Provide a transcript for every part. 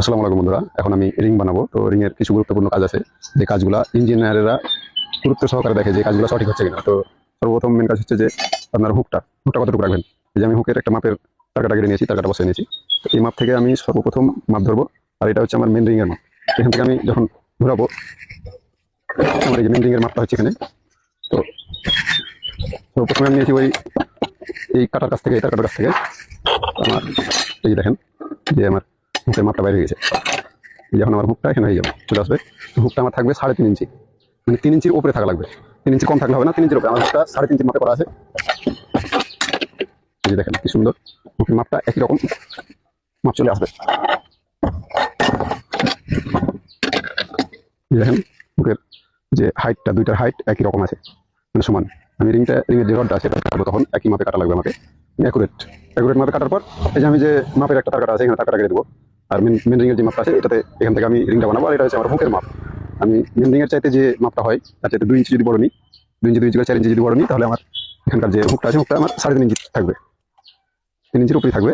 আসসালামু আলাইকুম বন্ধুরা, এখন আমি রিং বানাবো। তো রিং এর কিছু গুরুত্বপূর্ণ কাজ আছে, যে কাজগুলা ইঞ্জিনিয়ারেরা গুরুত্ব সহকারে দেখে যে কাজগুলো সঠিক হচ্ছে কিনা। তো সর্বপ্রথম মেন কাজ হচ্ছে যে আপনার হুকটা হুকটা কতটুকু রাখবেন। এই যে আমি হুকের একটা মাপের টাকাটা কেটে নিয়েছি, টাকাটা বসে নিয়েছি। তো এই মাপ থেকে আমি সর্বপ্রথম মাপ ধরবো। আর এটা হচ্ছে আমার মেন রিং এর মাপ। এখান থেকে আমি যখন ঘোরাবো, আমার এই যে মেন রিং এর মাপটা হচ্ছে এখানে। তো প্রথমে আমি নিয়েছি ওই এই কাটার কাছ থেকে, এই কাটার কাছ থেকে আমার এই যে দেখেন যে আমার হুকের মাপটা বাইরে হয়ে গেছে। যখন আমার হুকটা এখানে হয়ে যাবে, চলে আসবে। হুকটা আমার থাকবে 3.5 ইঞ্চি, মানে 3 ইঞ্চির উপরে থাকা লাগবে। 3 ইঞ্চি কম থাকলে হবে না, 3 ইঞ্চির উপরে। আমার হুকটা 3.5 ইঞ্চি মাপে করা আছে। এই যে দেখেন কি সুন্দর, হুকের মাপটা একই রকম মাপ চলে আসবে। এই দেখেন হুকের যে হাইটটা, দুইটার হাইট একই রকম আছে, মানে সমান। আমি রিংয়ের যে রডটা আছে এটা কাটবো, তখন একই মাপে কাটা লাগবে আমাকে, অ্যাকুরেট অ্যাকুরেট মাপে কাটার পর এই যে আমি যে মাপের একটা তার কাটা আছে, এখানে তার কাটা কেটে দেবো। আর মেন রিংয়ের যে মাপটা আছে এটাতে, এখান থেকে আমি রিংটা বানাবো। আর এটা হচ্ছে আমার হুকের মাপ। আমি মেন রিংয়ের চাইতে যে মাপটা হয় তার চাইতে 2 ইঞ্চি যদি বড় নিই, 2 ইঞ্চি 2 ইঞ্চি 4 ইঞ্চি যদি বড় নিই, তাহলে আমার এখানকার যে হুকটা আছে, হুকটা আমার 3.5 ইঞ্চি থাকবে। 3 ইঞ্চির উপরেই থাকবে।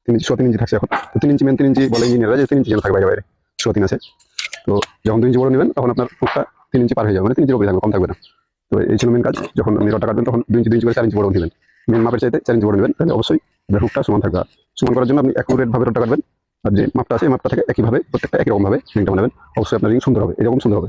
3 ইঞ্চি 3.5 ইঞ্চি থাকছে এখন। তো 3 ইঞ্চি মেন 3 ইঞ্চি বলে ইঞ্জিনিয়াররা, যে 3 ইঞ্চি যেন থাকবে বাইরে বাইরে। 3 আছে। তো যখন 2 ইঞ্চি বড় নেবেন, তখন আপনার হুকটা 3 ইঞ্চি পার হয়ে যাবে, মানে 3 ইঞ্চির উপরে থাকবে, কম থাকবে না। তো এই ছিল মেন কাজ। যখন আপনি রডটা কাটবেন, তখন 2 ইঞ্চি 2 ইঞ্চি করে 4 ইঞ্চি বড় নেবেন। মেন মাপের চাইতে 4 ইঞ্চি বড় নেবেন, তাহলে অবশ্যই আপনার হুকটা সমান থাকবে। আর সমান করার জন্য আপনি অ্যাকুরেট ভাবে রডটা কাটবেন। আর যে মাপটা আছে, এই মাপটা থেকে একইভাবে প্রত্যেকটা একই রকম ভাবে রিংটা বানাবেন। অবশ্যই আপনার রিং সুন্দর হবে, এরকম সুন্দর হবে।